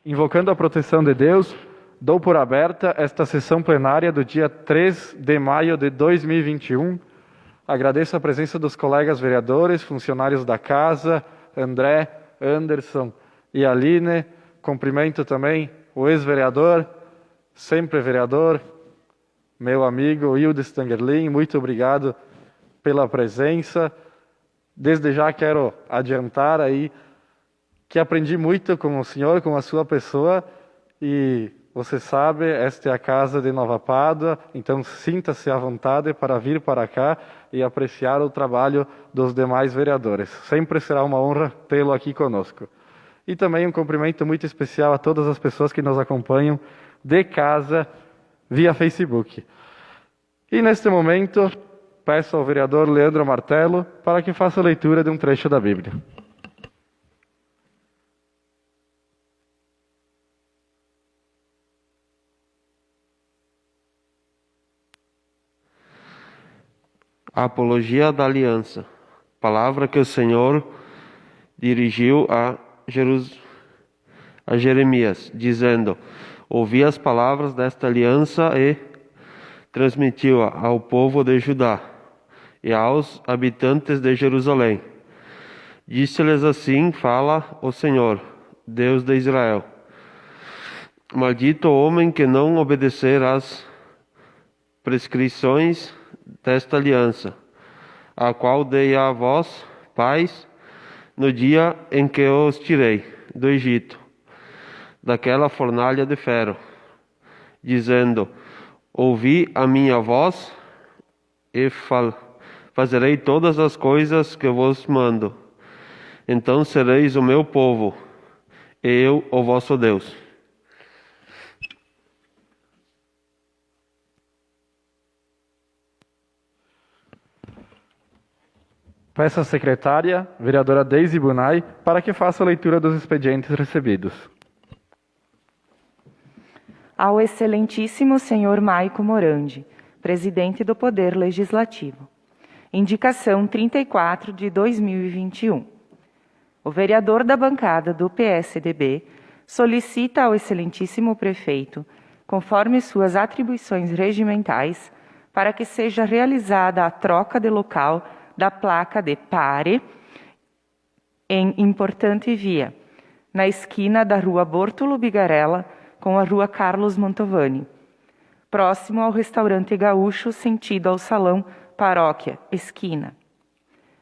Invocando a proteção de Deus, dou por aberta esta sessão plenária do dia 3 de maio de 2021. Agradeço a presença dos colegas vereadores, funcionários da casa, André, Anderson e Aline. Cumprimento também o ex-vereador, sempre vereador, meu amigo Hildes Stangerlin. Muito obrigado pela presença. Desde já quero adiantar aí que aprendi muito com o senhor, com a sua pessoa, e você sabe, esta é a casa de Nova Pádua, então sinta-se à vontade para vir para cá e apreciar o trabalho dos demais vereadores. Sempre será uma honra tê-lo aqui conosco. E também um cumprimento muito especial a todas as pessoas que nos acompanham de casa via Facebook. E neste momento, peço ao vereador Leandro Martelo para que faça a leitura de um trecho da Bíblia. A apologia da aliança, palavra que o Senhor dirigiu a Jeremias, dizendo: ouvi as palavras desta aliança e transmitiu-a ao povo de Judá e aos habitantes de Jerusalém. Disse-lhes assim: fala o Senhor, Deus de Israel. Maldito o homem que não obedecer às prescrições desta aliança, a qual dei a vós, pais, no dia em que os tirei do Egito, daquela fornalha de ferro, dizendo: ouvi a minha voz e fazerei todas as coisas que vos mando. Então sereis o meu povo, e eu o vosso Deus. Peço à secretária, vereadora Deise Bunay, para que faça a leitura dos expedientes recebidos. Ao excelentíssimo senhor Maico Morandi, presidente do Poder Legislativo. Indicação 34 de 2021. O vereador da bancada do PSDB solicita ao excelentíssimo prefeito, conforme suas atribuições regimentais, para que seja realizada a troca de local da placa de pare em importante via, na esquina da rua Bortolo Bigarella com a rua Carlos Mantovani, próximo ao restaurante Gaúcho, sentido ao Salão Paróquia, esquina.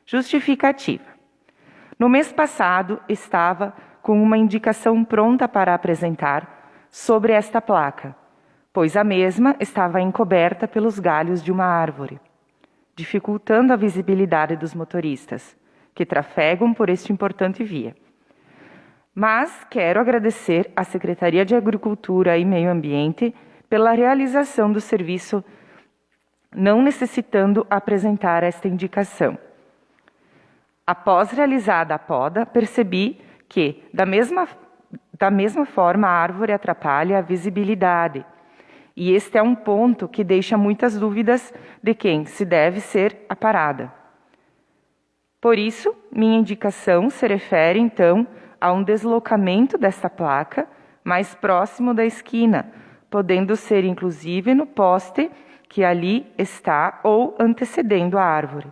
Justificativa. No mês passado, estava com uma indicação pronta para apresentar sobre esta placa, pois a mesma estava encoberta pelos galhos de uma árvore, dificultando a visibilidade dos motoristas, que trafegam por este importante via. Mas quero agradecer à Secretaria de Agricultura e Meio Ambiente pela realização do serviço, não necessitando apresentar esta indicação. Após realizada a poda, percebi que, da mesma forma, a árvore atrapalha a visibilidade. E este é um ponto que deixa muitas dúvidas de quem se deve ser aparada. Por isso, minha indicação se refere, então, a um deslocamento desta placa mais próximo da esquina, podendo ser inclusive no poste que ali está ou antecedendo a árvore.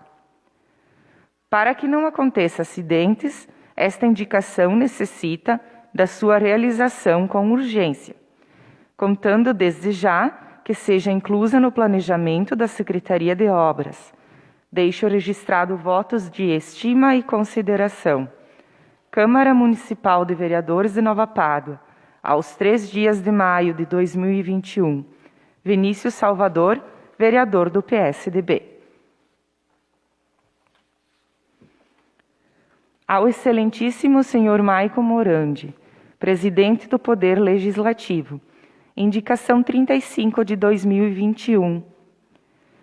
Para que não aconteça acidentes, esta indicação necessita da sua realização com urgência, contando desde já que seja inclusa no planejamento da Secretaria de Obras. Deixo registrado votos de estima e consideração. Câmara Municipal de Vereadores de Nova Pádua, aos 3 dias de maio de 2021. Vinícius Salvador, vereador do PSDB. Ao excelentíssimo senhor Maico Morandi, presidente do Poder Legislativo. Indicação 35 de 2021.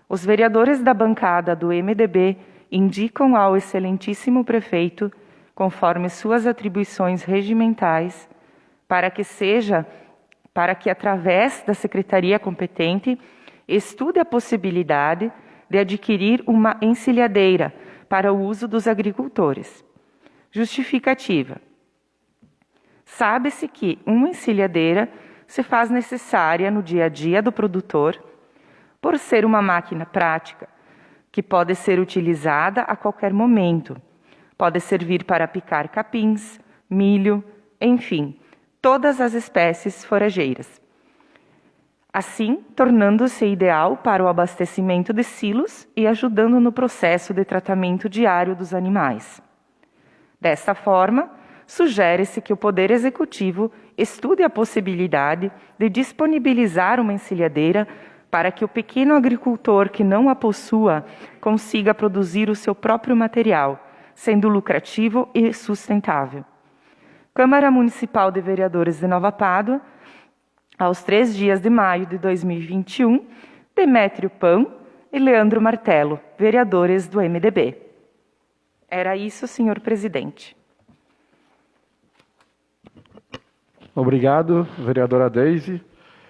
Os vereadores da bancada do MDB indicam ao excelentíssimo prefeito, conforme suas atribuições regimentais, para que através da secretaria competente estude a possibilidade de adquirir uma encilhadeira para o uso dos agricultores. Justificativa. Sabe-se que uma encilhadeira se faz necessária no dia a dia do produtor, por ser uma máquina prática, que pode ser utilizada a qualquer momento. Pode servir para picar capins, milho, enfim, todas as espécies forrageiras. Assim, tornando-se ideal para o abastecimento de silos e ajudando no processo de tratamento diário dos animais. Desta forma, sugere-se que o Poder Executivo estude a possibilidade de disponibilizar uma encilhadeira para que o pequeno agricultor que não a possua consiga produzir o seu próprio material, sendo lucrativo e sustentável. Câmara Municipal de Vereadores de Nova Pádua, aos 3 dias de maio de 2021, Demétrio Pan e Leandro Martelo, vereadores do MDB. Era isso, senhor presidente. Obrigado, vereadora Deise.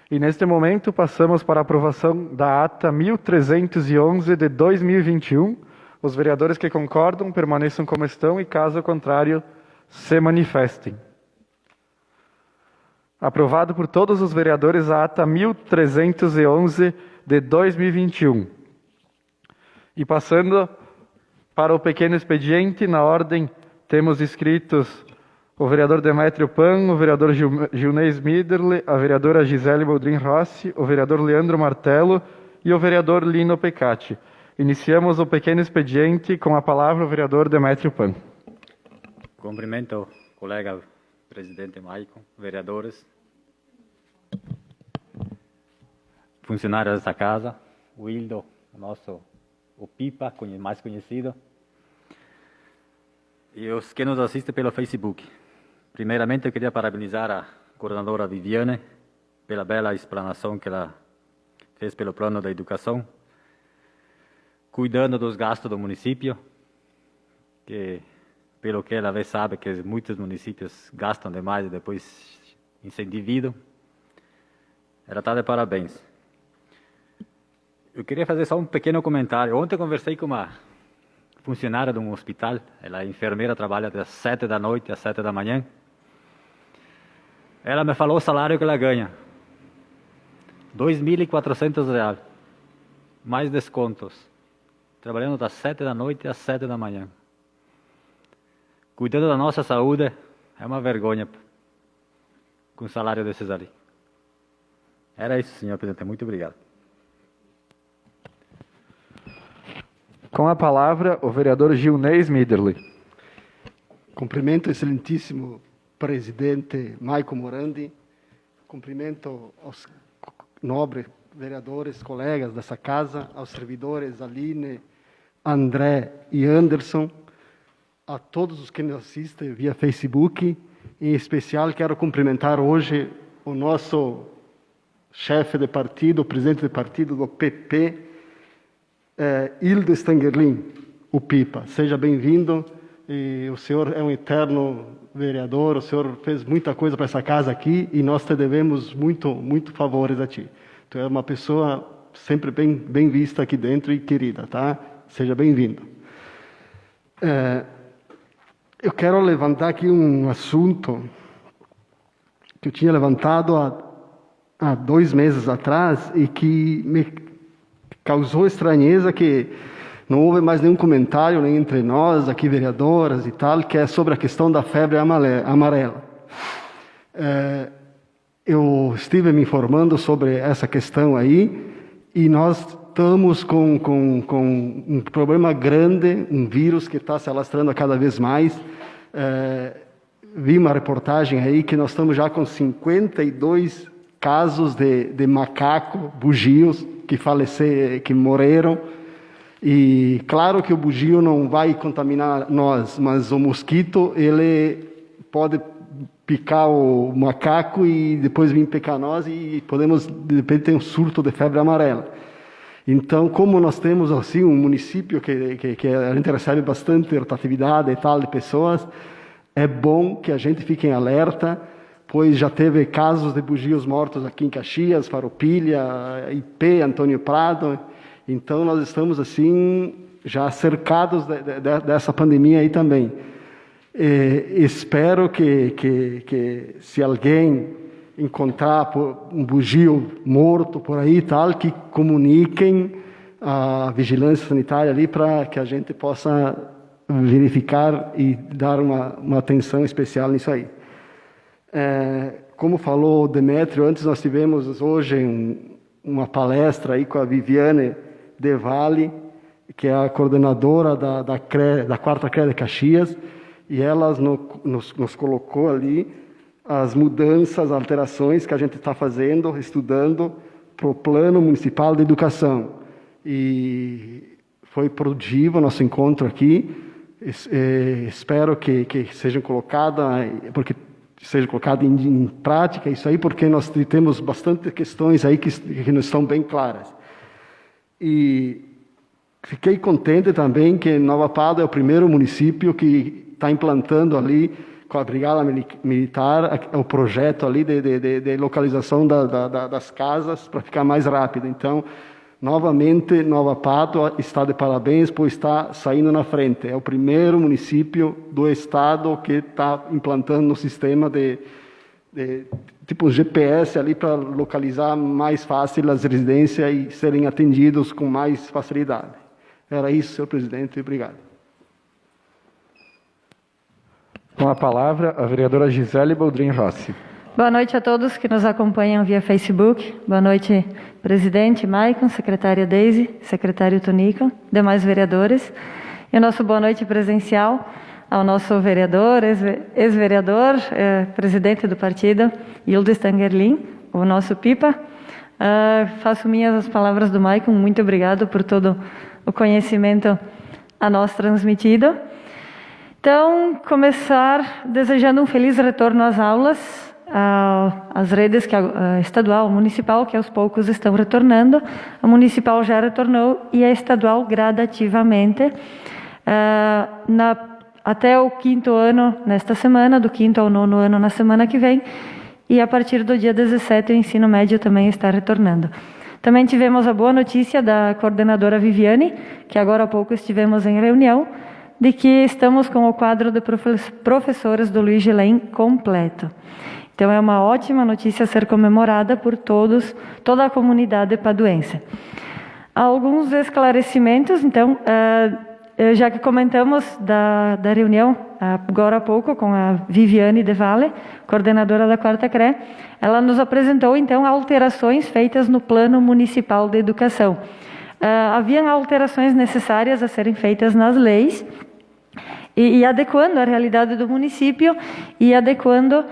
E neste momento passamos para a aprovação da ata 1311 de 2021. Os vereadores que concordam permaneçam como estão e, caso contrário, se manifestem. Aprovado por todos os vereadores a ata 1311 de 2021. E passando para o pequeno expediente, na ordem temos inscritos o vereador Demétrio Pan, o vereador Gilney Miderle, a vereadora Gisele Boldrin Rossi, o vereador Leandro Martelo e o vereador Lino Pecati. Iniciamos o pequeno expediente com a palavra o vereador Demétrio Pan. Cumprimento o colega presidente Maicon, vereadores, funcionários desta casa, o Wildo, o Pipa, mais conhecido, e os que nos assistem pelo Facebook. Primeiramente, eu queria parabenizar a coordenadora Viviane pela bela explanação que ela fez pelo plano da educação, cuidando dos gastos do município, que, pelo que ela sabe que muitos municípios gastam demais e depois se endividam. Ela está de parabéns. Eu queria fazer só um pequeno comentário. Ontem eu conversei com uma funcionária de um hospital. Ela é enfermeira, trabalha das 7 da noite às 7 da manhã. Ela me falou o salário que ela ganha. R$2.400, mais descontos. Trabalhando das 7 da noite às 7 da manhã. Cuidando da nossa saúde, é uma vergonha com o salário desses ali. Era isso, senhor presidente. Muito obrigado. Com a palavra, o vereador Gilney Miderle. Cumprimento o excelentíssimo presidente Maicon Morandi, cumprimento aos nobres vereadores, colegas dessa casa, aos servidores Aline, André e Anderson, a todos os que nos assistem via Facebook. Em especial, quero cumprimentar hoje o nosso chefe de partido, o presidente de partido do PP, Hildo Stangerlin, o Pipa. Seja bem-vindo. E o senhor é um eterno vereador, o senhor fez muita coisa para essa casa aqui e nós te devemos muito favores a ti. Tu é uma pessoa sempre bem vista aqui dentro e querida, tá? Seja bem-vindo. Eu quero levantar aqui um assunto que eu tinha levantado há 2 meses atrás e que me causou estranheza, que não houve mais nenhum comentário nem entre nós, aqui vereadoras e tal, que é sobre a questão da febre amarela. Eu estive me informando sobre essa questão aí e nós estamos com um problema grande, um vírus que está se alastrando cada vez mais. Vi uma reportagem aí que nós estamos já com 52 casos de macaco, bugios, que morreram. E claro que o bugio não vai contaminar nós, mas o mosquito, ele pode picar o macaco e depois vir picar nós e podemos, de repente, ter um surto de febre amarela. Então, como nós temos assim um município que a gente recebe bastante rotatividade e tal de pessoas, é bom que a gente fique em alerta, pois já teve casos de bugios mortos aqui em Caxias, Farroupilha, IP, Antônio Prado. Então, nós estamos assim já cercados dessa pandemia aí também. Espero que se alguém encontrar um bugio morto por aí, tal, que comuniquem a vigilância sanitária ali para que a gente possa verificar e dar uma atenção especial nisso aí. Como falou o Demétrio, antes nós tivemos hoje uma palestra aí com a Viviane De Valle, que é a coordenadora da 4ª CRE de Caxias, e ela nos colocou ali as mudanças, alterações que a gente está fazendo, estudando para o Plano Municipal de Educação. E foi produtivo o nosso encontro aqui. Espero que seja colocado em prática isso aí, porque nós temos bastante questões aí que não estão bem claras. E fiquei contente também que Nova Pádua é o primeiro município que está implantando ali com a Brigada Militar o projeto ali de localização das casas para ficar mais rápido. Então, novamente, Nova Pádua está de parabéns por estar saindo na frente. É o primeiro município do estado que está implantando um sistema tipo um GPS ali para localizar mais fácil as residências e serem atendidos com mais facilidade. Era isso, senhor presidente. Obrigado. Com a palavra, a vereadora Gisele Boldrin Rossi. Boa noite a todos que nos acompanham via Facebook. Boa noite, presidente Maicon, secretária Deise, secretário Tonico, demais vereadores. E o nosso boa noite presencial ao nosso vereador, ex-vereador, presidente do partido, Hildo Stangerlin, o nosso Pipa. Faço minhas as palavras do Maicon. Muito obrigado por todo o conhecimento a nós transmitido. Então, começar desejando um feliz retorno às aulas, às redes estadual, municipal, que aos poucos estão retornando. A municipal já retornou e a estadual gradativamente. Até o 5º ano nesta semana, do 5º ao 9º ano na semana que vem, e a partir do dia 17 o ensino médio também está retornando. Também tivemos a boa notícia da coordenadora Viviane, que agora há pouco estivemos em reunião, de que estamos com o quadro de professores do Luiz Gilém completo. Então é uma ótima notícia a ser comemorada por toda a comunidade paduense. Alguns esclarecimentos, então, já que comentamos da reunião agora há pouco com a Viviane De Valle, coordenadora da 4ª CRE, ela nos apresentou então alterações feitas no Plano Municipal de Educação. Haviam alterações necessárias a serem feitas nas leis e adequando a realidade do município e adequando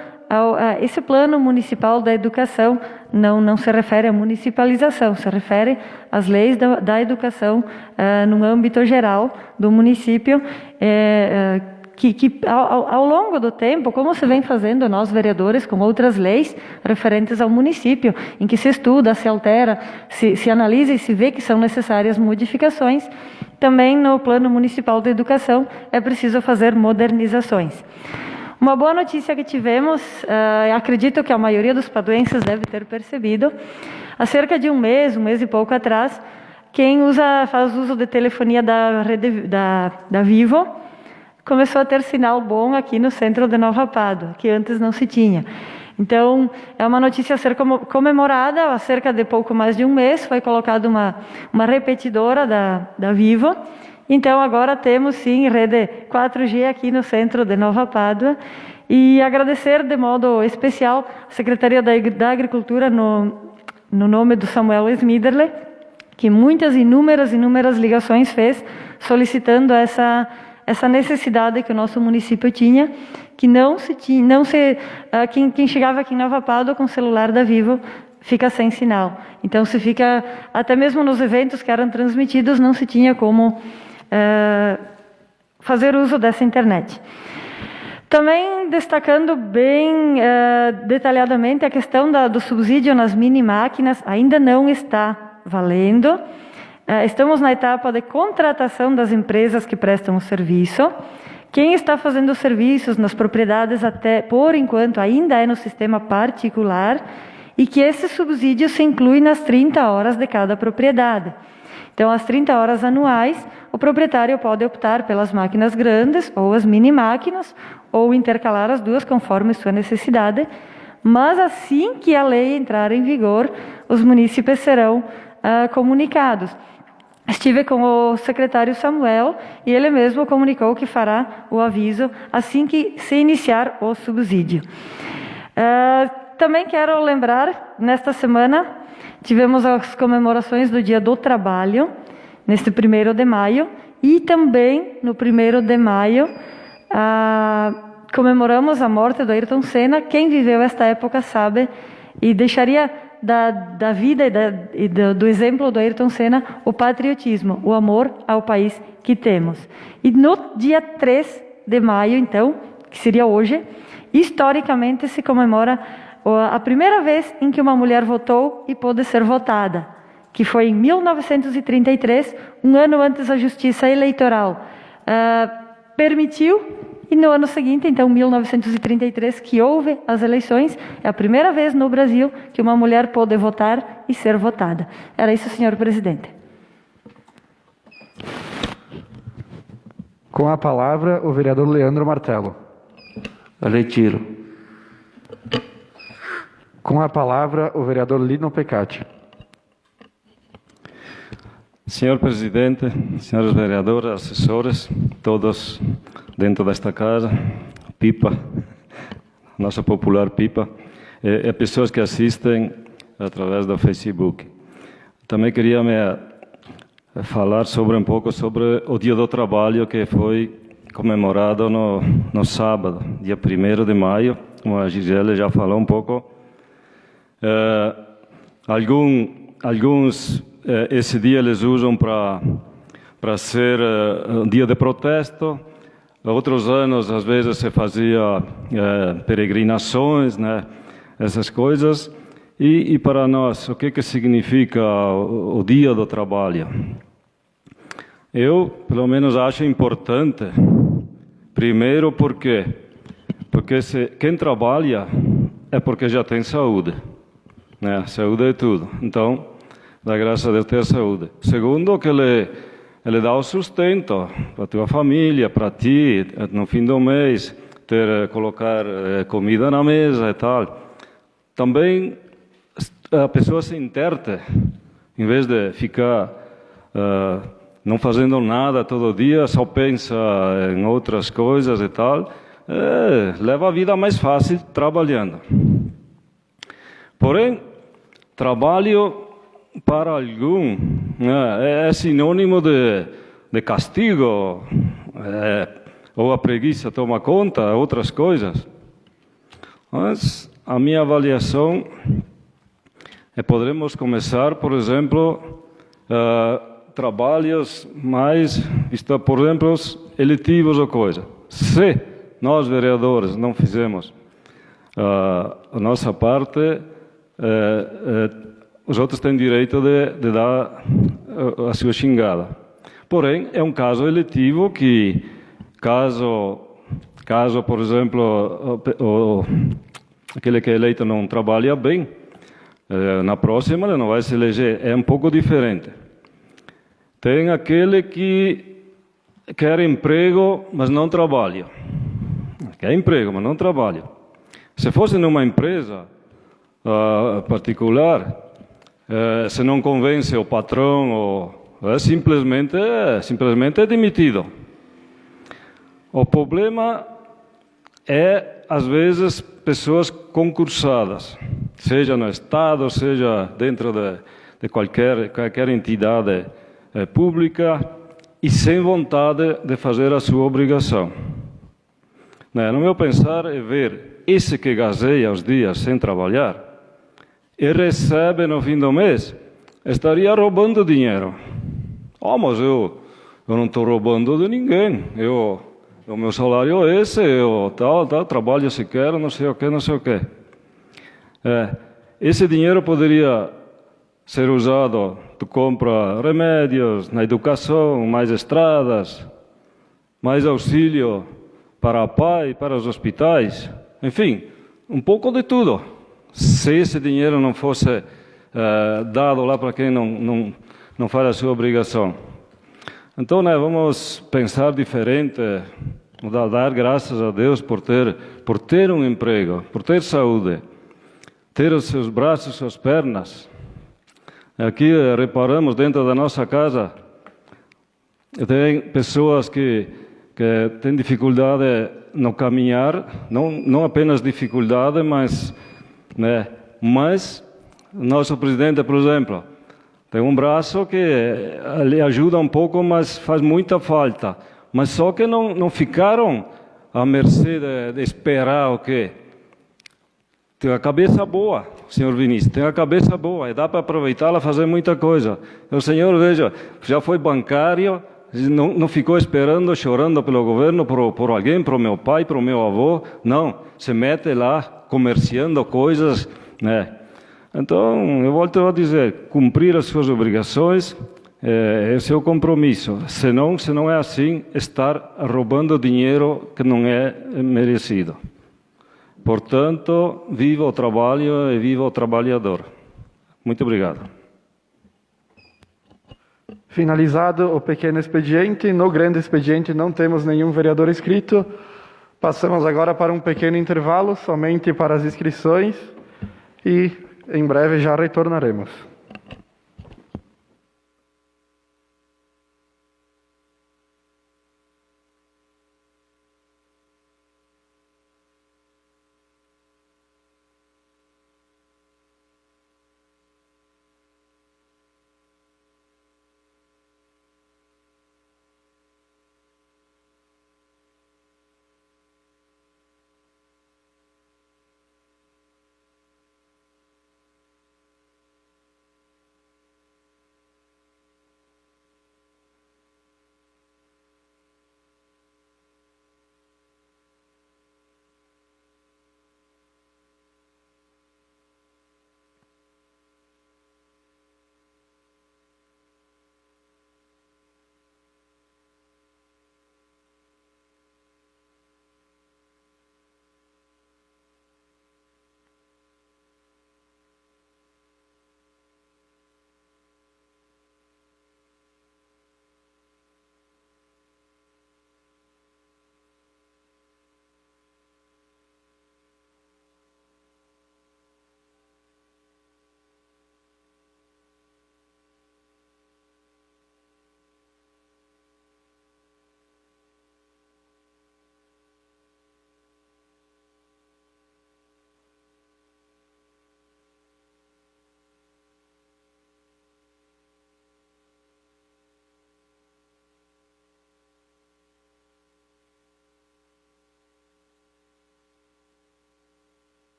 esse Plano Municipal da Educação não se refere à municipalização, se refere às leis da educação no âmbito geral do município, que ao longo do tempo, como se vem fazendo nós vereadores com outras leis referentes ao município, em que se estuda, se altera, se analisa e se vê que são necessárias modificações, também no Plano Municipal de Educação é preciso fazer modernizações. Uma boa notícia que tivemos, acredito que a maioria dos paduenses deve ter percebido, há cerca de um mês e pouco atrás, quem faz uso de telefonia da rede da Vivo, começou a ter sinal bom aqui no centro de Nova Pádua, que antes não se tinha. Então, é uma notícia a ser comemorada. Há cerca de pouco mais de um mês foi colocada uma repetidora da Vivo. Então, agora temos sim rede 4G aqui no centro de Nova Pádua. E agradecer de modo especial a Secretaria da Agricultura, no nome do Samuel Smiderle, que inúmeras ligações fez solicitando essa necessidade que o nosso município tinha, que quem chegava aqui em Nova Pádua com o celular da Vivo fica sem sinal. Então, até mesmo nos eventos que eram transmitidos, não se tinha como fazer uso dessa internet. Também destacando bem detalhadamente a questão do subsídio nas mini máquinas, ainda não está valendo. Estamos na etapa de contratação das empresas que prestam o serviço. Quem está fazendo os serviços nas propriedades, até por enquanto, ainda é no sistema particular, e que esse subsídio se inclui nas 30 horas de cada propriedade. Então, às 30 horas anuais, o proprietário pode optar pelas máquinas grandes ou as mini máquinas, ou intercalar as duas conforme sua necessidade, mas assim que a lei entrar em vigor, os munícipes serão comunicados. Estive com o secretário Samuel e ele mesmo comunicou que fará o aviso assim que se iniciar o subsídio. Também quero lembrar, nesta semana, tivemos as comemorações do Dia do Trabalho, neste 1º de maio, e também no 1º de maio comemoramos a morte do Ayrton Senna. Quem viveu esta época sabe, e deixaria da vida e do exemplo do Ayrton Senna o patriotismo, o amor ao país que temos. E no dia 3 de maio, então, que seria hoje, historicamente se comemora a primeira vez em que uma mulher votou e pôde ser votada, que foi em 1933, um ano antes a Justiça Eleitoral permitiu, e no ano seguinte, então 1933, que houve as eleições. É a primeira vez no Brasil que uma mulher pôde votar e ser votada. Era isso, senhor presidente. Com a palavra, o vereador Leandro Martello. Retiro. Com a palavra, o vereador Lino Pecati. Senhor presidente, senhores vereadores, assessores, todos dentro desta casa, Pipa, nossa popular Pipa, e pessoas que assistem através do Facebook. Também queria falar um pouco sobre o Dia do Trabalho, que foi comemorado no sábado, dia 1º de maio, como a Gisele já falou um pouco. Alguns esse dia eles usam para ser um dia de protesto. Outros anos, às vezes, se fazia peregrinações, né? Essas coisas. E para nós, o que significa o Dia do Trabalho? Eu, pelo menos, acho importante. Primeiro, porque quem trabalha é porque já tem saúde, né? Saúde é tudo. Então, dá graça a Deus ter saúde. Segundo, que ele dá o sustento para a tua família, para ti, no fim do mês, colocar comida na mesa e tal. Também a pessoa se interte, em vez de ficar não fazendo nada todo dia, só pensa em outras coisas e tal, leva a vida mais fácil trabalhando. Porém, trabalho para algum é sinônimo de castigo, ou a preguiça toma conta, outras coisas. Mas a minha avaliação poderemos começar, por exemplo, trabalhos mais, por exemplo, eletivos ou coisa. Se nós, vereadores, não fizemos a nossa parte, os outros têm direito de dar a sua xingada. Porém, é um caso eletivo que, caso por exemplo, aquele que é eleito não trabalha bem, na próxima ele não vai se eleger. É um pouco diferente. Tem aquele que quer emprego, mas não trabalha. Quer emprego, mas não trabalha. Se fosse numa empresa particular, se não convence o patrão, simplesmente é demitido. O problema é, às vezes, pessoas concursadas, seja no Estado, seja dentro de qualquer entidade pública, e sem vontade de fazer a sua obrigação. No meu pensar, é ver esse que gazeia os dias sem trabalhar e recebe no fim do mês, estaria roubando dinheiro. Mas eu não estou roubando de ninguém. O meu salário é esse, eu trabalho se quero, não sei o que. Esse dinheiro poderia ser usado, tu compra remédios, na educação, mais estradas, mais auxílio para a PAI, para os hospitais, enfim, um pouco de tudo. Se esse dinheiro não fosse dado lá para quem não faz a sua obrigação. Então, né, vamos pensar diferente, dar graças a Deus por ter um emprego, por ter saúde, ter os seus braços, suas pernas. Aqui reparamos dentro da nossa casa, tem pessoas que têm dificuldade no caminhar, não apenas dificuldade, mas nosso presidente, por exemplo, tem um braço que lhe ajuda um pouco, mas faz muita falta. Mas só que não ficaram à mercê de esperar o quê? Tem a cabeça boa, senhor Vinícius, tem a cabeça boa, e dá para aproveitá-la, fazer muita coisa. O senhor, veja, já foi bancário, não ficou esperando, chorando pelo governo, por alguém, para o meu pai, para o meu avô. Não, se mete lá, comerciando coisas, né? Então, eu volto a dizer, cumprir as suas obrigações é o seu compromisso. Se não é assim, estar roubando dinheiro que não é merecido. Portanto, viva o trabalho e viva o trabalhador. Muito obrigado. Finalizado o pequeno expediente, no grande expediente não temos nenhum vereador inscrito. Passamos agora para um pequeno intervalo, somente para as inscrições, e em breve já retornaremos.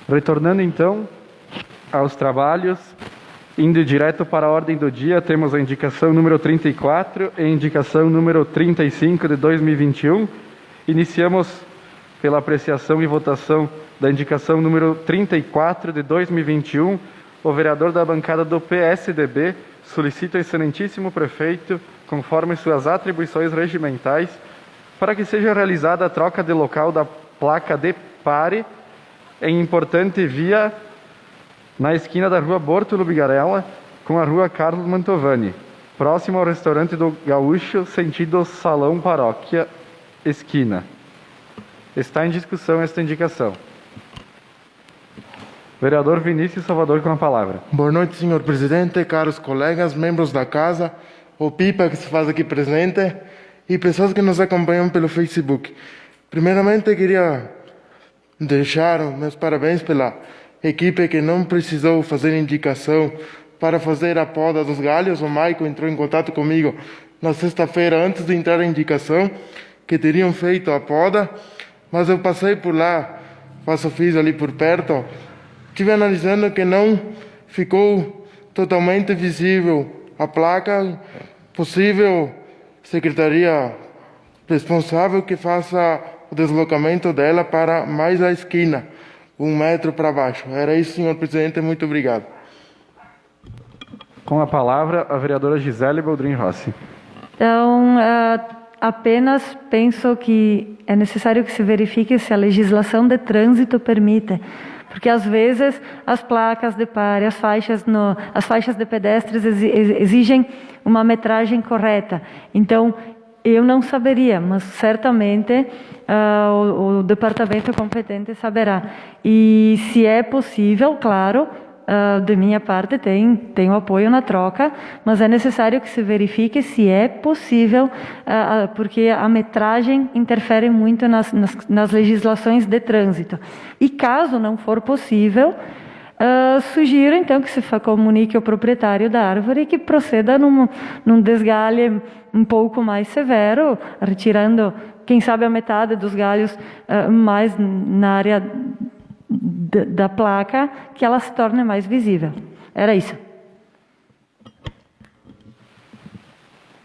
Retornando então aos trabalhos, indo direto para a ordem do dia, temos a indicação número 34 e a indicação número 35 de 2021. Iniciamos pela apreciação e votação da indicação número 34 de 2021, o vereador da bancada do PSDB solicita ao excelentíssimo prefeito, conforme suas atribuições regimentais, para que seja realizada a troca de local da placa de pare em importante via na esquina da rua Bortolo Bigarella com a rua Carlos Mantovani, próximo ao restaurante do Gaúcho, sentido Salão Paróquia, esquina. Está em discussão esta indicação. Vereador Vinícius Salvador com a palavra. Boa noite, senhor presidente, caros colegas, membros da casa, o Pipa que se faz aqui presente e pessoas que nos acompanham pelo Facebook. Primeiramente, queria deixar meus parabéns pela equipe que não precisou fazer indicação para fazer a poda dos galhos. O Maico entrou em contato comigo na sexta-feira antes de entrar a indicação que teriam feito a poda, mas eu passei por lá, fiz ali por perto. Estive analisando que não ficou totalmente visível a placa. Possível secretaria responsável que faça o deslocamento dela para mais a esquina, 1 metro para baixo. Era isso, senhor presidente. Muito obrigado. Com a palavra, a vereadora Gisele Boldrin Rossi. Então, apenas penso que é necessário que se verifique se a legislação de trânsito permite, porque às vezes as placas de pare, as faixas de pedestres exigem uma metragem correta. Então, eu não saberia, mas certamente o departamento competente saberá. E se é possível, claro, de minha parte tenho apoio na troca, mas é necessário que se verifique se é possível, porque a metragem interfere muito nas legislações de trânsito. E caso não for possível, sugiro então que se comunique ao proprietário da árvore e que proceda num desgalhe um pouco mais severo, retirando, quem sabe, a metade dos galhos mais na área da placa, que ela se torne mais visível. Era isso.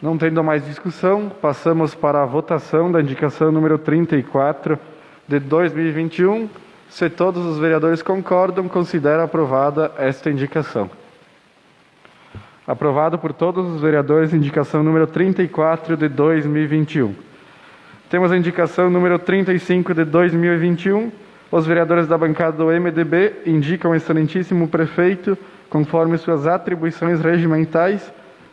Não tendo mais discussão, passamos para a votação da indicação número 34 de 2021. Se todos os vereadores concordam, considero aprovada esta indicação. Aprovado por todos os vereadores, indicação número 34 de 2021. Temos a indicação número 35 de 2021. Os vereadores da bancada do MDB indicam ao excelentíssimo prefeito, conforme suas atribuições regimentais,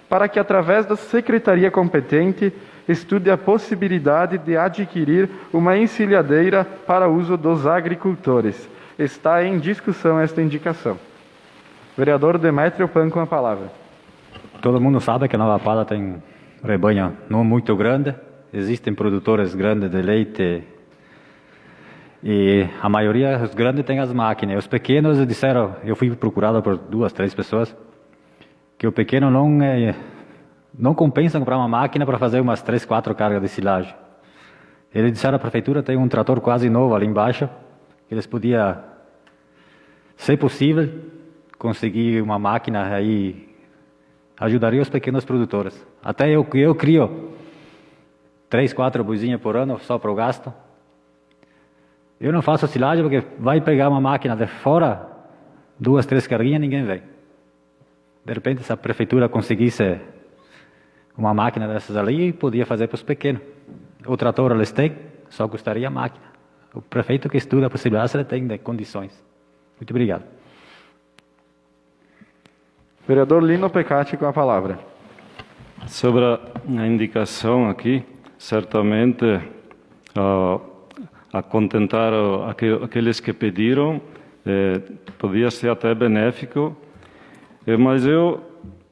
para que, através da secretaria competente, estude a possibilidade de adquirir uma encilhadeira para uso dos agricultores. Está em discussão esta indicação. Vereador Demétrio Pan com a palavra. Todo mundo sabe que a Nova Pada tem rebanho não muito grande. Existem produtores grandes de leite e a maioria, os grandes, tem as máquinas. Os pequenos disseram, eu fui procurado por 2, 3 pessoas, que o pequeno não compensa comprar uma máquina para fazer umas 3, 4 cargas de silagem. Eles disseram, a prefeitura tem um trator quase novo ali embaixo, que eles podiam, se possível, conseguir uma máquina aí, ajudaria os pequenos produtores. Até eu crio 3, 4 boizinhas por ano, só para o gasto. Eu não faço silagem porque vai pegar uma máquina de fora, 2, 3 carguinhas, ninguém vem. De repente, se a prefeitura conseguisse uma máquina dessas ali, podia fazer para os pequenos. O trator eles têm, só custaria a máquina. O prefeito que estuda a possibilidade, ele tem de condições. Muito obrigado. Vereador Lino Pecati com a palavra. Sobre a indicação aqui, certamente a contentar aqueles que pediram, podia ser até benéfico, mas eu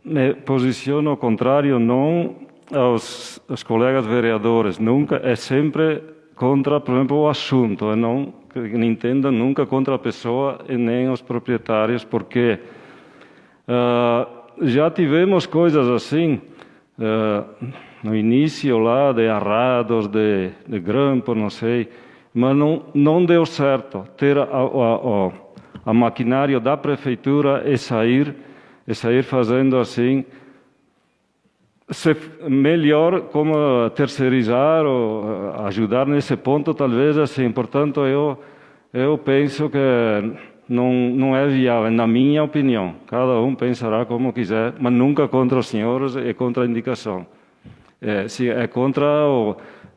me posiciono ao contrário, não aos colegas vereadores, nunca, é sempre contra, por exemplo, o assunto, não entendam nunca contra a pessoa e nem os proprietários, porque já tivemos coisas assim, no início lá de arrados, de grampo, não sei, mas não deu certo ter a maquinário da prefeitura e sair fazendo assim, melhor como terceirizar ou ajudar nesse ponto, talvez assim. Portanto, eu penso que Não é viável, na minha opinião. Cada um pensará como quiser, mas nunca contra os senhores e contra a indicação. É contra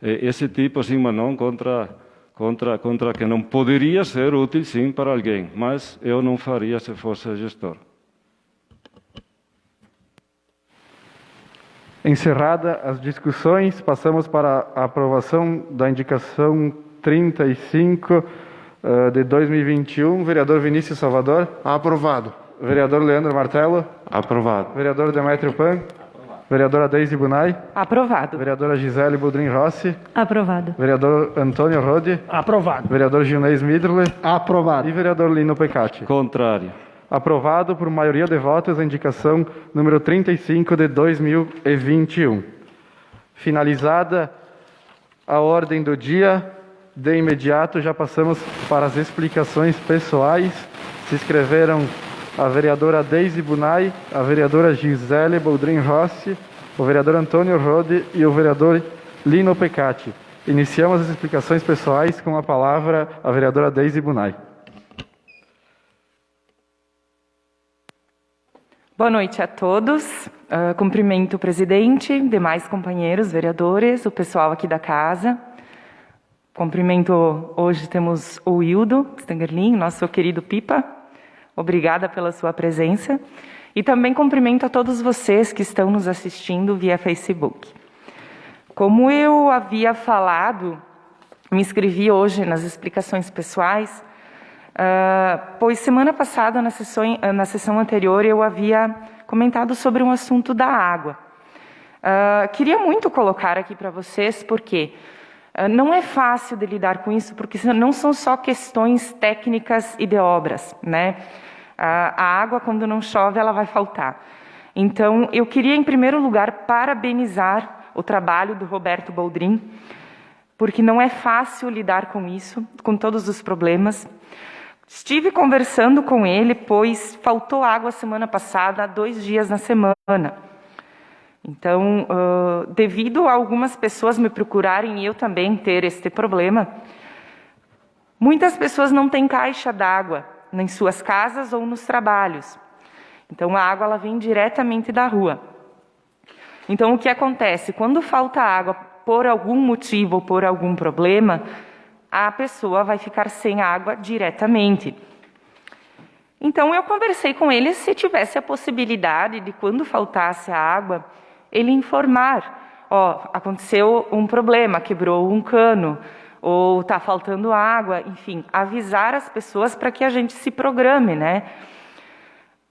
esse tipo, sim, mas não contra que não poderia ser útil, sim, para alguém. Mas eu não faria se fosse gestor. Encerrada as discussões, passamos para a aprovação da indicação 35 de 2021. Vereador Vinícius Salvador. Aprovado. Vereador Leandro Martelo. Aprovado. Vereador Demétrio Pan. Vereadora Deise Bunay. Aprovado. Vereadora Gisele Boldrin Rossi. Aprovado. Vereador Antônio Rode. Aprovado. Vereador Gilney Midler. Aprovado. E vereador Lino Pecati. Contrário. Aprovado por maioria de votos a indicação número 35 de 2021. Finalizada a ordem do dia, de imediato já passamos para as explicações pessoais. Se inscreveram a vereadora Deise Bunay, a vereadora Gisele Boldrin Rossi, o vereador Antônio Rode e o vereador Lino Pecati. Iniciamos as explicações pessoais com a palavra a vereadora Deise Bunay. Boa noite a todos. Cumprimento o presidente, demais companheiros, vereadores, o pessoal aqui da casa. Cumprimento, hoje temos o Wildo Stangerlin, nosso querido Pipa. Obrigada pela sua presença. E também cumprimento a todos vocês que estão nos assistindo via Facebook. Como eu havia falado, me inscrevi hoje nas explicações pessoais, pois semana passada, na sessão anterior, eu havia comentado sobre um assunto da água. Queria muito colocar aqui para vocês, porque não é fácil de lidar com isso, porque não são só questões técnicas e de obras, né? A água, quando não chove, ela vai faltar. Então, eu queria, em primeiro lugar, parabenizar o trabalho do Roberto Boldrin, porque não é fácil lidar com isso, com todos os problemas. Estive conversando com ele, pois faltou água semana passada, 2 dias na semana. Então, devido a algumas pessoas me procurarem e eu também ter este problema, muitas pessoas não têm caixa d'água em suas casas ou nos trabalhos. Então, a água ela vem diretamente da rua. Então, o que acontece? Quando falta água por algum motivo ou por algum problema, a pessoa vai ficar sem água diretamente. Então, eu conversei com ele se tivesse a possibilidade de, quando faltasse a água, ele informar. Aconteceu um problema, quebrou um cano, ou está faltando água, enfim, avisar as pessoas para que a gente se programe, né?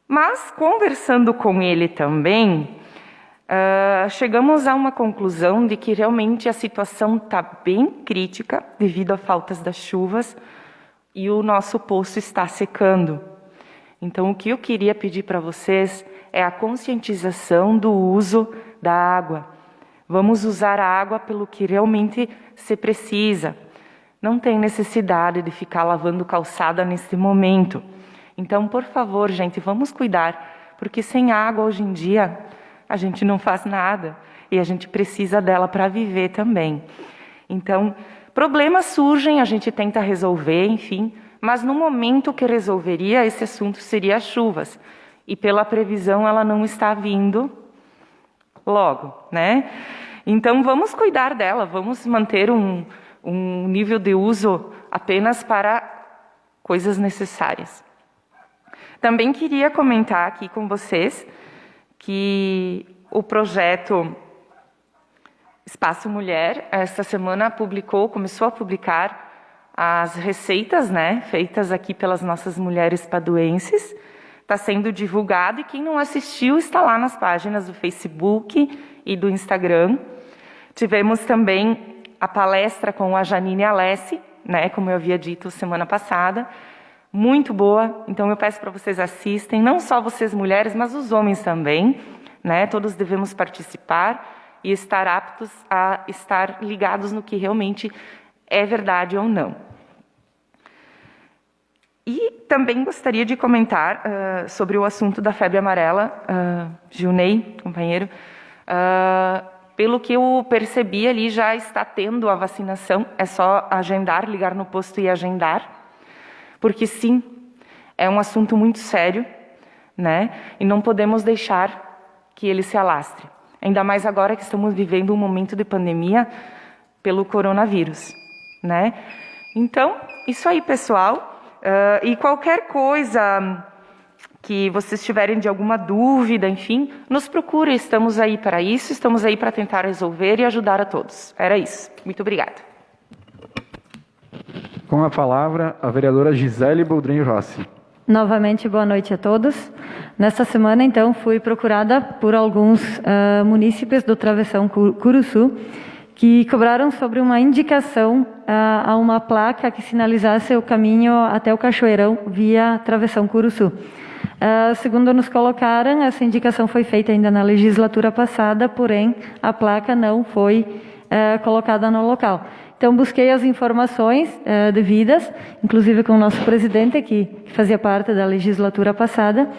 Mas, conversando com ele também, chegamos a uma conclusão de que realmente a situação está bem crítica devido a faltas das chuvas e o nosso poço está secando. Então, o que eu queria pedir para vocês é a conscientização do uso da água. Vamos usar a água pelo que realmente se precisa. Não tem necessidade de ficar lavando calçada neste momento. Então, por favor, gente, vamos cuidar, porque sem água hoje em dia a gente não faz nada e a gente precisa dela para viver também. Então, problemas surgem, a gente tenta resolver, enfim, mas no momento que resolveria esse assunto seria as chuvas. E pela previsão ela não está vindo logo, né? Então vamos cuidar dela, vamos manter um nível de uso apenas para coisas necessárias. Também queria comentar aqui com vocês que o projeto Espaço Mulher, esta semana começou a publicar as receitas, né, feitas aqui pelas nossas mulheres paduenses. Está sendo divulgado e quem não assistiu está lá nas páginas do Facebook e do Instagram. Tivemos também a palestra com a Janine Alessi, né, como eu havia dito semana passada, muito boa. Então eu peço para vocês assistem, não só vocês mulheres, mas os homens também, né? Todos devemos participar e estar aptos a estar ligados no que realmente é verdade ou não. E também gostaria de comentar sobre o assunto da febre amarela, Gilney, companheiro. Pelo que eu percebi ali, já está tendo a vacinação, é só agendar, ligar no posto e agendar. Porque sim, É um assunto muito sério, né? E não podemos deixar que ele se alastre. Ainda mais agora que estamos vivendo um momento de pandemia pelo coronavírus, né? Então, isso aí, pessoal. E qualquer coisa que vocês tiverem de alguma dúvida, enfim, nos procure. Estamos aí para isso, estamos aí para tentar resolver e ajudar a todos. Era isso. Muito obrigada. Com a palavra, a vereadora Gisele Boldrin Rossi. Novamente, boa noite a todos. Nesta semana, então, fui procurada por alguns munícipes do Travessão Curuçu que cobraram sobre uma indicação a uma placa que sinalizasse o caminho até o Cachoeirão via Travessão Curuçu. Segundo nos colocaram, essa indicação foi feita ainda na legislatura passada, porém a placa não foi colocada no local. Então, busquei as informações devidas, inclusive com o nosso presidente, que fazia parte da legislatura passada,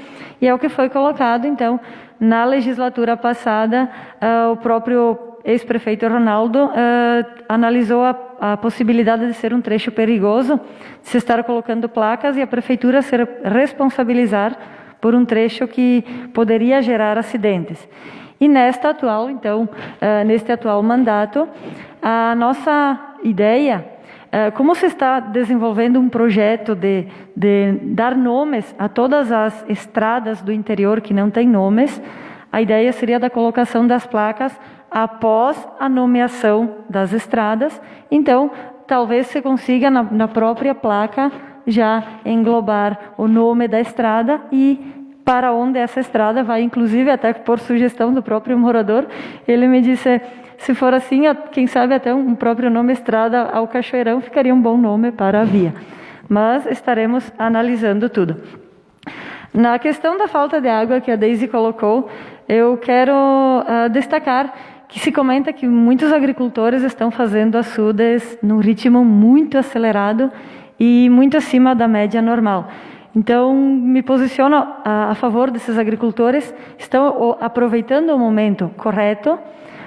e é o que foi colocado. Então, na legislatura passada, o próprio ex-prefeito Ronaldo analisou a possibilidade de ser um trecho perigoso, de se estar colocando placas e a prefeitura se responsabilizar por um trecho que poderia gerar acidentes. E neste atual mandato, a nossa ideia, como se está desenvolvendo um projeto de dar nomes a todas as estradas do interior que não têm nomes, a ideia seria da colocação das placas após a nomeação das estradas. Então, talvez se consiga na própria placa já englobar o nome da estrada e para onde essa estrada vai, inclusive até por sugestão do próprio morador. Ele me disse, se for assim, quem sabe até um próprio nome estrada ao Cachoeirão ficaria um bom nome para a via. Mas estaremos analisando tudo. Na questão da falta de água que a Deise colocou, eu quero destacar que se comenta que muitos agricultores estão fazendo açudes num ritmo muito acelerado e muito acima da média normal. Então, me posiciono a favor desses agricultores, estão aproveitando o momento correto.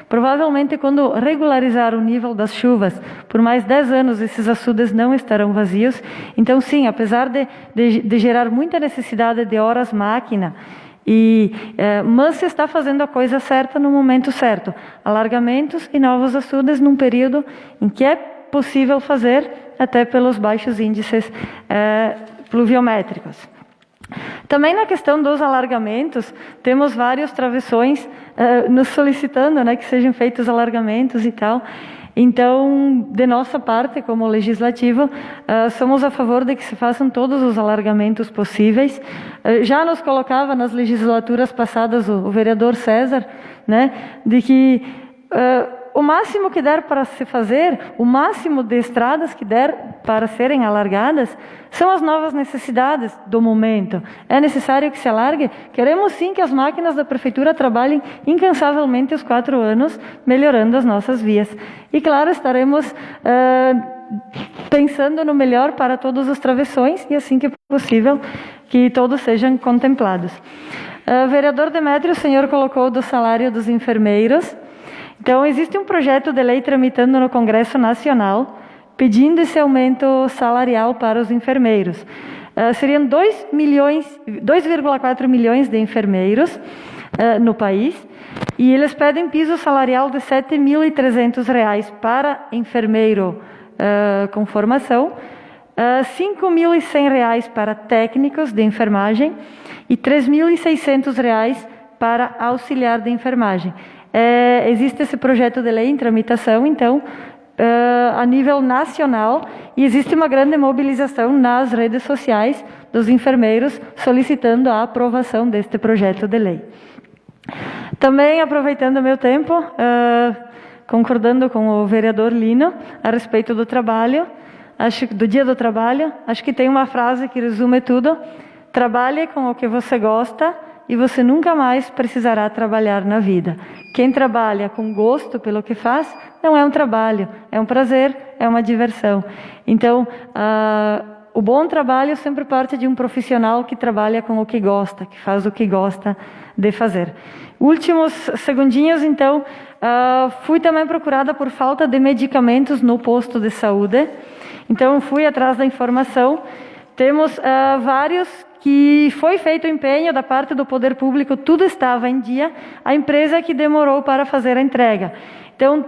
Provavelmente, quando regularizar o nível das chuvas, por mais 10 anos, esses açudes não estarão vazios. Então, sim, apesar de gerar muita necessidade de horas máquina, mas se está fazendo a coisa certa no momento certo. Alargamentos e novos açudes num período em que é possível fazer, até pelos baixos índices pluviométricos. Também na questão dos alargamentos, temos vários travessões nos solicitando, né, que sejam feitos alargamentos e tal. Então, de nossa parte, como legislativo, somos a favor de que se façam todos os alargamentos possíveis. Já nos colocava nas legislaturas passadas o vereador César, né, de que o máximo que der para se fazer, o máximo de estradas que der para serem alargadas, são as novas necessidades do momento. É necessário que se alargue? Queremos sim que as máquinas da prefeitura trabalhem incansavelmente os 4 anos, melhorando as nossas vias. E claro, estaremos pensando no melhor para todos os travessões, e assim que possível, que todos sejam contemplados. Vereador Demétrio, o senhor colocou do salário dos enfermeiros. Então, existe um projeto de lei tramitando no Congresso Nacional, pedindo esse aumento salarial para os enfermeiros. Seriam 2,4 milhões de enfermeiros no país, e eles pedem piso salarial de R$ 7.300 para enfermeiro com formação, R$ 5.100 para técnicos de enfermagem e R$ 3.600 para auxiliar de enfermagem. Existe esse projeto de lei em tramitação, então, a nível nacional, e existe uma grande mobilização nas redes sociais dos enfermeiros solicitando a aprovação deste projeto de lei. Também, aproveitando o meu tempo, concordando com o vereador Lino a respeito do trabalho, do Dia do Trabalho, acho que tem uma frase que resume tudo: trabalhe com o que você gosta e você nunca mais precisará trabalhar na vida. Quem trabalha com gosto pelo que faz, não é um trabalho, é um prazer, é uma diversão. Então, o bom trabalho sempre parte de um profissional que trabalha com o que gosta, que faz o que gosta de fazer. Últimos segundinhos, então, fui também procurada por falta de medicamentos no posto de saúde. Então, fui atrás da informação temos vários que foi feito empenho da parte do poder público, tudo estava em dia, a empresa que demorou para fazer a entrega. Então,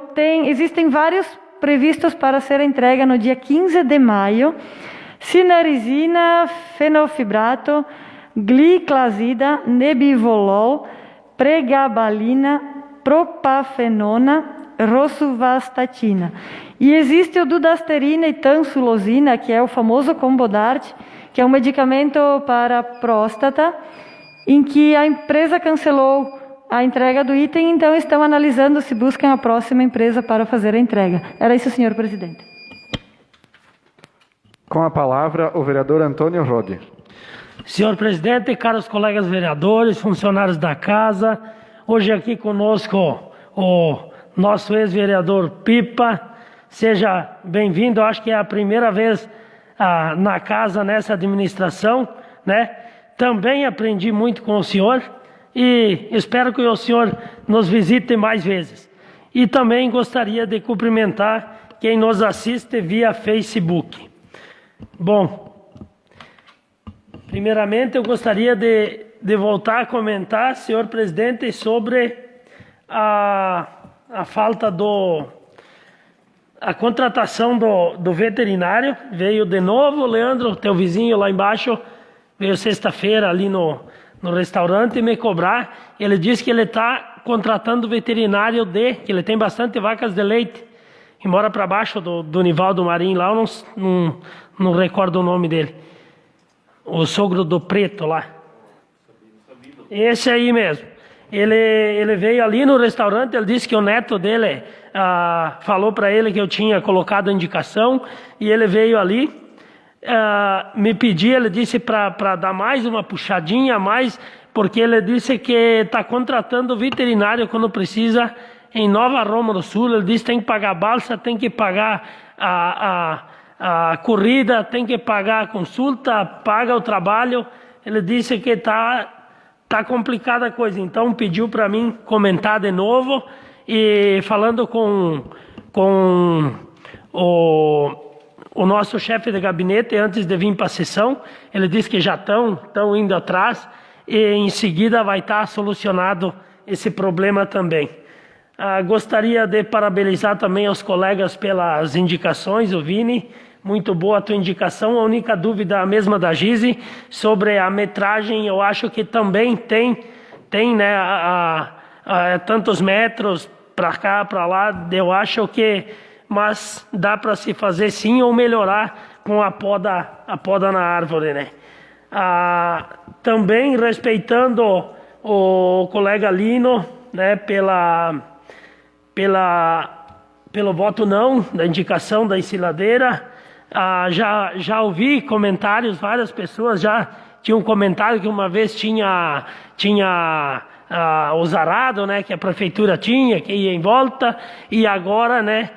existem vários previstos para ser entrega no dia 15 de maio, sinarizina, fenofibrato, gliclazida, nebivolol, pregabalina, propafenona, rosuvastatina. E existe o dudasterina e tansulosina, que é o famoso Combodart, que é um medicamento para a próstata, em que a empresa cancelou a entrega do item, então estão analisando se buscam a próxima empresa para fazer a entrega. Era isso, senhor presidente. Com a palavra, o vereador Antônio Rode. Senhor presidente, caros colegas vereadores, funcionários da casa, hoje aqui conosco o nosso ex-vereador Pipa. Seja bem-vindo, acho que é a primeira vez na casa, nessa administração, né? Também aprendi muito com o senhor e espero que o senhor nos visite mais vezes. E também gostaria de cumprimentar quem nos assiste via Facebook. Bom, primeiramente eu gostaria de voltar a comentar, senhor presidente, sobre a falta a contratação do veterinário. Veio de novo, Leandro, teu vizinho lá embaixo, veio sexta-feira ali no restaurante me cobrar. Ele disse que ele está contratando veterinário que ele tem bastante vacas de leite, e mora para baixo do Nivaldo Marim, lá eu não recordo o nome dele. O sogro do Preto lá. Esse aí mesmo. Ele veio ali no restaurante, ele disse que o neto dele falou para ele que eu tinha colocado a indicação, e ele veio ali, me pediu, ele disse para dar mais uma puxadinha a mais, porque ele disse que está contratando veterinário quando precisa em Nova Roma do Sul. Ele disse que tem que pagar balsa, tem que pagar a corrida, tem que pagar a consulta, paga o trabalho. Ele disse que tá complicada a coisa, então pediu para mim comentar de novo. E falando com o nosso chefe de gabinete antes de vir para a sessão, ele disse que já estão indo atrás e em seguida vai estar solucionado esse problema também. Gostaria de parabenizar também aos colegas pelas indicações, o Vini, muito boa a tua indicação. A única dúvida, a mesma da Gizi, sobre a metragem, eu acho que também tem né, tantos metros para cá, para lá, eu acho que, mas dá para se fazer sim ou melhorar com a poda na árvore, né? Também respeitando o colega Lino, né, pelo voto não, da indicação da ensiladeira. Já ouvi comentários, várias pessoas já tinham comentado que uma vez tinha os arados, né, que a prefeitura tinha, que ia em volta, e agora, né,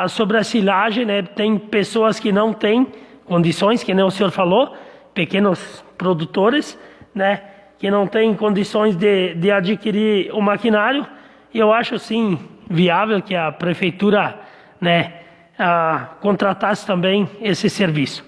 sobre a silagem, né, tem pessoas que não têm condições, que nem o senhor falou, pequenos produtores, né, que não têm condições de adquirir o maquinário. E eu acho sim viável que a prefeitura, né, contratasse também esse serviço.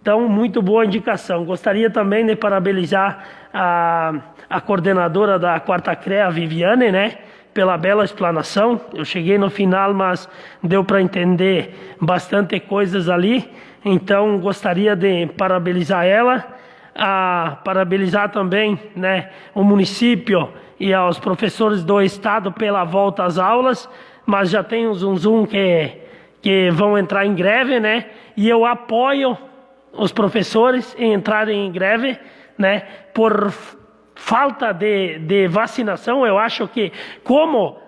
Então, muito boa indicação. Gostaria também de parabenizar a coordenadora da Quarta CREA, a Viviane, né, pela bela explanação. Eu cheguei no final, mas deu para entender bastante coisas ali. Então, gostaria de parabenizar ela. Parabenizar também, né, o município e aos professores do estado pela volta às aulas, mas já tem um zum que vão entrar em greve, né? E eu apoio os professores em entrarem em greve, né? Por falta de vacinação. Eu acho que como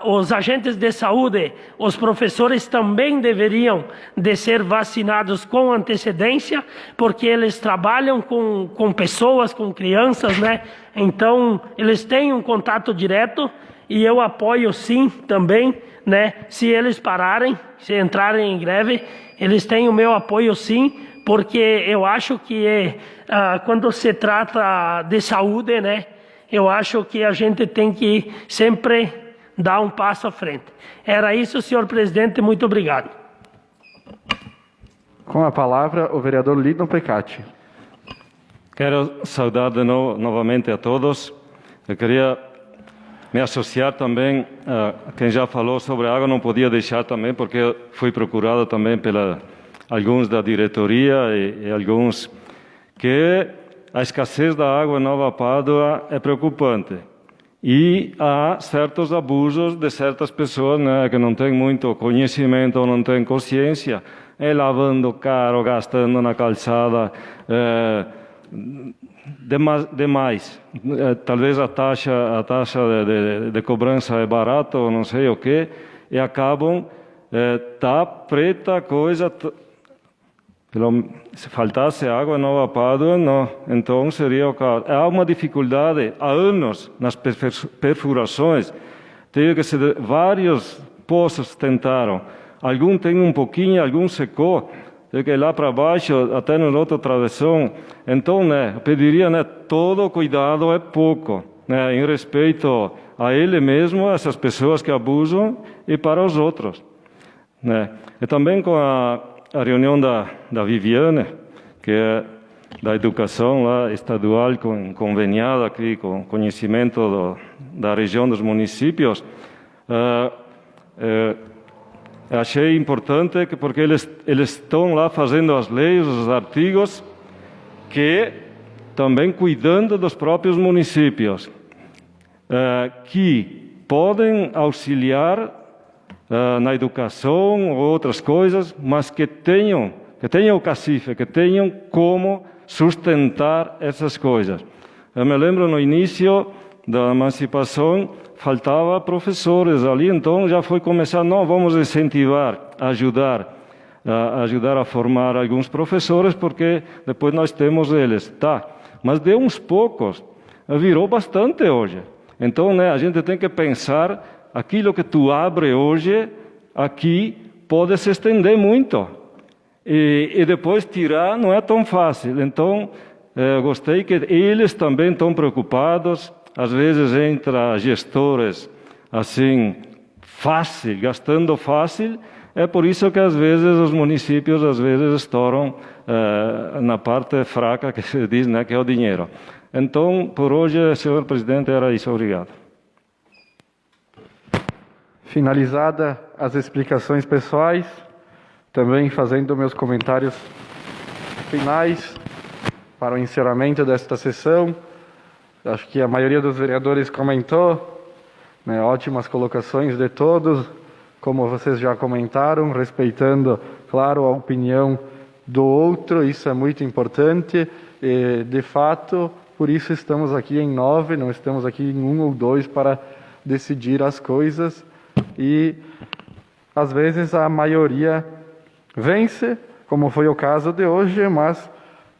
os agentes de saúde, os professores também deveriam de ser vacinados com antecedência, porque eles trabalham com pessoas, com crianças, né? Então, eles têm um contato direto, e eu apoio sim também, né? Se eles pararem, se entrarem em greve, eles têm o meu apoio sim, porque eu acho que quando se trata de saúde, né? Eu acho que a gente tem que sempre dar um passo à frente. Era isso, senhor presidente, muito obrigado. Com a palavra, o vereador Lino Pecati. Quero saudar novamente a todos. Eu queria me associar também a quem já falou sobre a água, não podia deixar também, porque fui procurado também pela alguns da diretoria e alguns que a escassez da água em Nova Pádua é preocupante. E há certos abusos de certas pessoas, né, que não têm muito conhecimento ou não têm consciência, lavando caro, gastando na calçada, demais. Talvez a taxa de cobrança é barata ou não sei o quê, e acabam, tá preta a coisa. Se faltasse água em Nova Pádua, não. Então seria o caso. Há uma dificuldade há anos nas perfurações. Vários poços tentaram. Algum tem um pouquinho, algum secou. Tem que ir lá para baixo, até no outro travessão. Então, né, eu pediria, né, todo cuidado é pouco, né, em respeito a ele mesmo, a essas pessoas que abusam, e para os outros, né. E também com a reunião da Viviane, que é da educação lá, estadual, conveniada aqui com conhecimento da região dos municípios, achei importante porque eles estão lá fazendo as leis, os artigos, que também cuidando dos próprios municípios, que podem auxiliar na educação ou outras coisas, mas que tenham o cacife, que tenham como sustentar essas coisas. Eu me lembro no início da emancipação, faltava professores ali, então já foi começar, não, vamos incentivar, ajudar a formar alguns professores, porque depois nós temos eles. Tá, mas de uns poucos, virou bastante hoje. Então, né, a gente tem que pensar, aquilo que tu abre hoje, aqui, pode se estender muito. E depois tirar não é tão fácil. Então, gostei que eles também estão preocupados. Às vezes entra gestores assim, fácil, gastando fácil. É por isso que às vezes os municípios estouram na parte fraca que se diz, né, que é o dinheiro. Então, por hoje, senhor presidente, era isso. Obrigado. Finalizada as explicações pessoais, também fazendo meus comentários finais para o encerramento desta sessão. Acho que a maioria dos vereadores comentou, né, ótimas colocações de todos, como vocês já comentaram, respeitando, claro, a opinião do outro, isso é muito importante, e, de fato, por isso estamos aqui em 9, não estamos aqui em 1 ou 2 para decidir as coisas, e às vezes a maioria vence, como foi o caso de hoje, mas,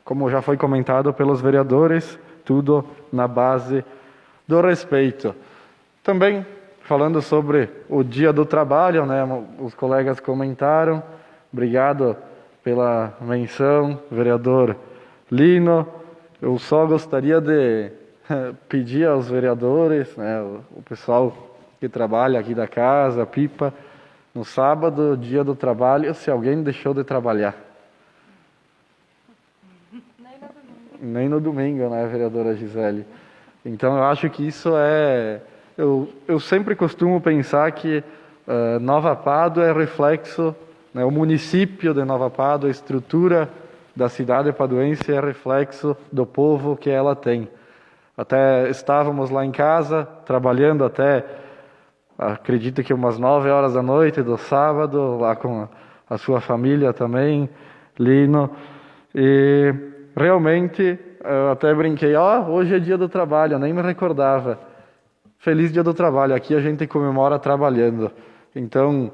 como já foi comentado pelos vereadores, tudo na base do respeito. Também, falando sobre o Dia do Trabalho, né, os colegas comentaram, obrigado pela menção, vereador Lino. Eu só gostaria de pedir aos vereadores, né, o pessoal que trabalha aqui da casa, a Pipa, no sábado, Dia do Trabalho, se alguém deixou de trabalhar. Nem no domingo, né, vereadora Gisele? Então, eu acho que isso é... Eu sempre costumo pensar que Nova Pádua é reflexo, né, o município de Nova Pádua, a estrutura da cidade paduense é reflexo do povo que ela tem. Até estávamos lá em casa, trabalhando até, acredito que umas 9 horas da noite do sábado, lá com a sua família também, Lino, e realmente, eu até brinquei, hoje é Dia do Trabalho, eu nem me recordava. Feliz Dia do Trabalho, aqui a gente comemora trabalhando. Então,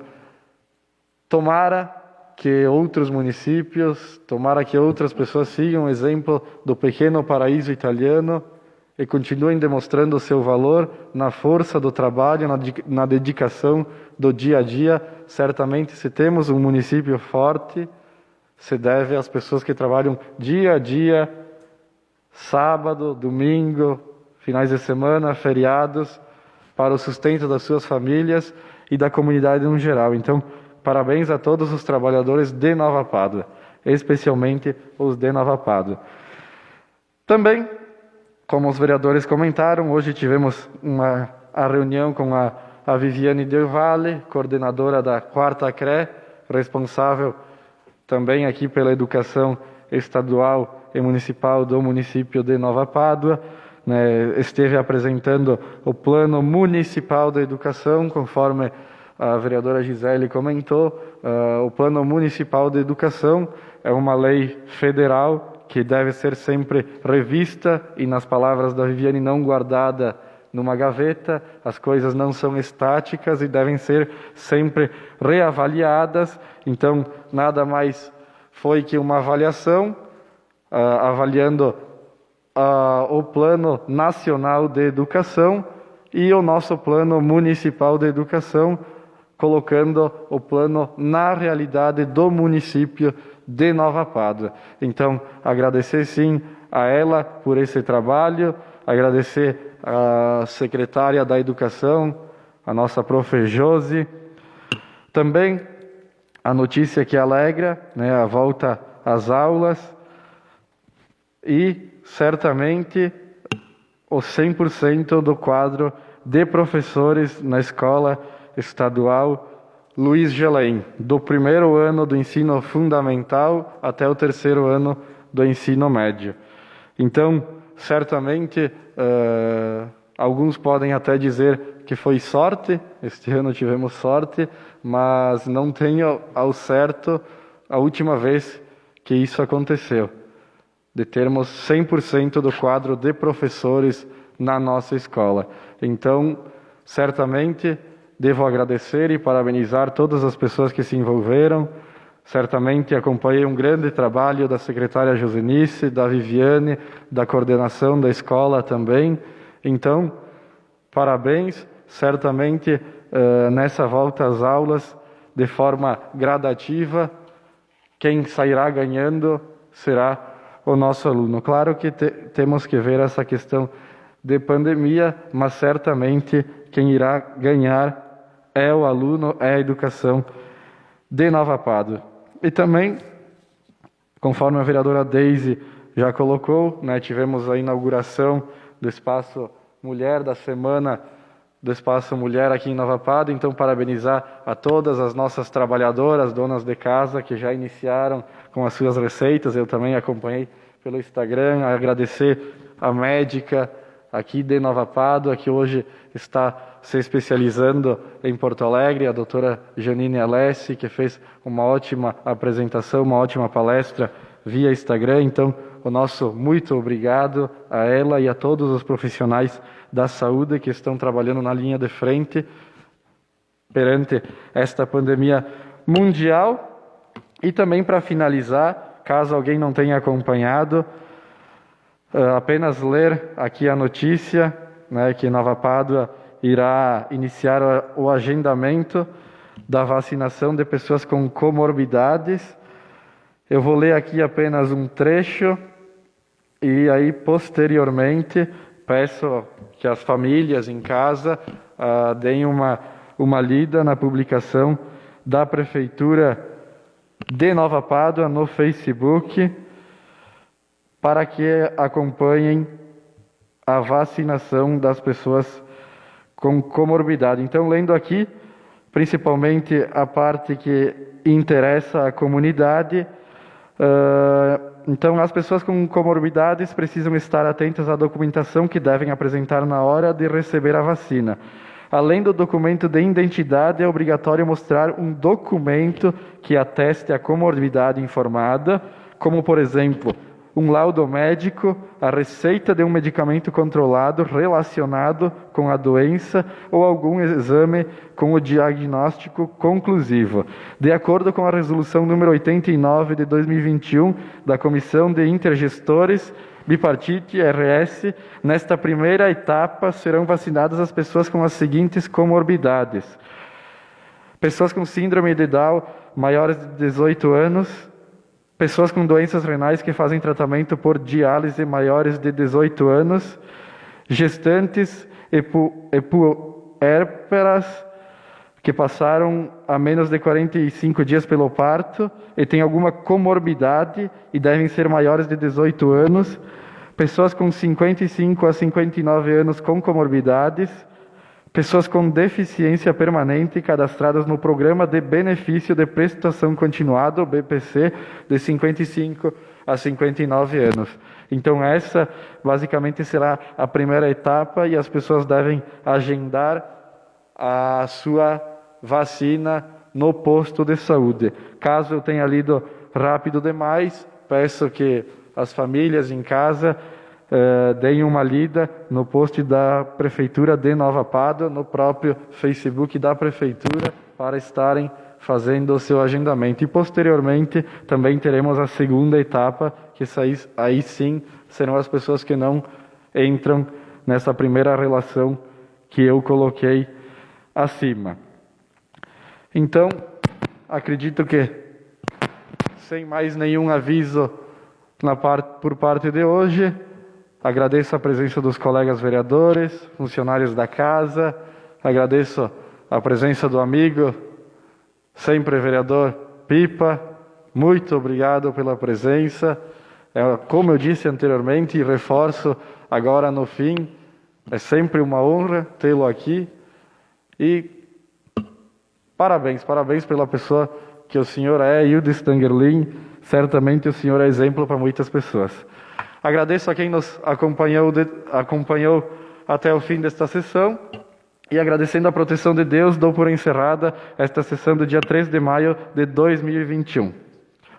tomara que outros municípios, tomara que outras pessoas sigam o exemplo do pequeno paraíso italiano e continuem demonstrando o seu valor na força do trabalho, na dedicação do dia a dia. Certamente, se temos um município forte, se deve às pessoas que trabalham dia a dia, sábado, domingo, finais de semana, feriados, para o sustento das suas famílias e da comunidade no geral. Então, parabéns a todos os trabalhadores de Nova Pádua. especialmente os de Nova Pádua. Também, como os vereadores comentaram, hoje tivemos a reunião com a Viviane Del Valle, coordenadora da 4ª CRE, responsável também aqui pela educação estadual e municipal do município de Nova Pádua, né, esteve apresentando o Plano Municipal da Educação, conforme a vereadora Gisele comentou. O Plano Municipal de Educação é uma lei federal que deve ser sempre revista e, nas palavras da Viviane, não guardada numa gaveta. As coisas não são estáticas e devem ser sempre reavaliadas. Então, nada mais foi que uma avaliação, avaliando o Plano Nacional de Educação e o nosso Plano Municipal de Educação, colocando o plano na realidade do município de Nova Pádua. Então, agradecer sim a ela por esse trabalho, agradecer a secretária da Educação, a nossa prof. Josi. Também a notícia que alegra, né, a volta às aulas e, certamente, o 100% do quadro de professores na escola estadual Luiz Gelém, do 1º ano do ensino fundamental até o 3º ano do ensino médio. Então, certamente, alguns podem até dizer que foi sorte, este ano tivemos sorte, mas não tenho ao certo a última vez que isso aconteceu, de termos 100% do quadro de professores na nossa escola. Então, certamente, devo agradecer e parabenizar todas as pessoas que se envolveram. Certamente acompanhei um grande trabalho da secretária Josenice, da Viviane, da coordenação da escola também. Então, parabéns. Certamente, nessa volta às aulas, de forma gradativa, quem sairá ganhando será o nosso aluno. Claro que temos que ver essa questão de pandemia, mas certamente quem irá ganhar é o aluno, é a educação de Nova Pádua. E também, conforme a vereadora Deise já colocou, né, tivemos a inauguração do Espaço Mulher, da Semana do Espaço Mulher aqui em Nova Pádua. Então, parabenizar a todas as nossas trabalhadoras, donas de casa, que já iniciaram com as suas receitas. Eu também acompanhei pelo Instagram. Agradecer a médica aqui de Nova Pádua, que hoje está se especializando em Porto Alegre, a doutora Janine Alessi, que fez uma ótima apresentação, uma ótima palestra via Instagram. Então, o nosso muito obrigado a ela e a todos os profissionais da saúde que estão trabalhando na linha de frente perante esta pandemia mundial. E também, para finalizar, caso alguém não tenha acompanhado, apenas ler aqui a notícia, né, que Nova Pádua irá iniciar o agendamento da vacinação de pessoas com comorbidades. Eu vou ler aqui apenas um trecho e aí, posteriormente, peço que as famílias em casa deem uma lida na publicação da Prefeitura de Nova Pádua no Facebook, para que acompanhem a vacinação das pessoas com comorbidade. Então, lendo aqui, principalmente a parte que interessa a comunidade, então, as pessoas com comorbidades precisam estar atentas à documentação que devem apresentar na hora de receber a vacina. Além do documento de identidade, é obrigatório mostrar um documento que ateste a comorbidade informada, como, por exemplo, um laudo médico, a receita de um medicamento controlado relacionado com a doença ou algum exame com o diagnóstico conclusivo. De acordo com a resolução número 89 de 2021 da Comissão de Intergestores Bipartite RS, nesta primeira etapa serão vacinadas as pessoas com as seguintes comorbidades: pessoas com síndrome de Down maiores de 18 anos, pessoas com doenças renais que fazem tratamento por diálise maiores de 18 anos, gestantes e puérperas que passaram a menos de 45 dias pelo parto e têm alguma comorbidade e devem ser maiores de 18 anos, pessoas com 55 a 59 anos com comorbidades, pessoas com deficiência permanente cadastradas no Programa de Benefício de Prestação Continuada, o BPC, de 55 a 59 anos. Então essa basicamente será a primeira etapa e as pessoas devem agendar a sua vacina no posto de saúde. Caso eu tenha lido rápido demais, peço que as famílias em casa deem uma lida no post da Prefeitura de Nova Pádua, no próprio Facebook da Prefeitura, para estarem fazendo o seu agendamento. E posteriormente também teremos a segunda etapa, que aí sim serão as pessoas que não entram nessa primeira relação que eu coloquei acima. Então, acredito que, sem mais nenhum aviso por parte de hoje, agradeço a presença dos colegas vereadores, funcionários da casa, agradeço a presença do amigo, sempre vereador Pipa, muito obrigado pela presença. Como eu disse anteriormente e reforço agora no fim, é sempre uma honra tê-lo aqui e parabéns pela pessoa que o senhor é, Hildes Stangerlin, certamente o senhor é exemplo para muitas pessoas. Agradeço a quem nos acompanhou até o fim desta sessão e agradecendo a proteção de Deus, dou por encerrada esta sessão do dia 3 de maio de 2021.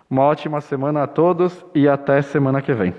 Uma ótima semana a todos e até semana que vem.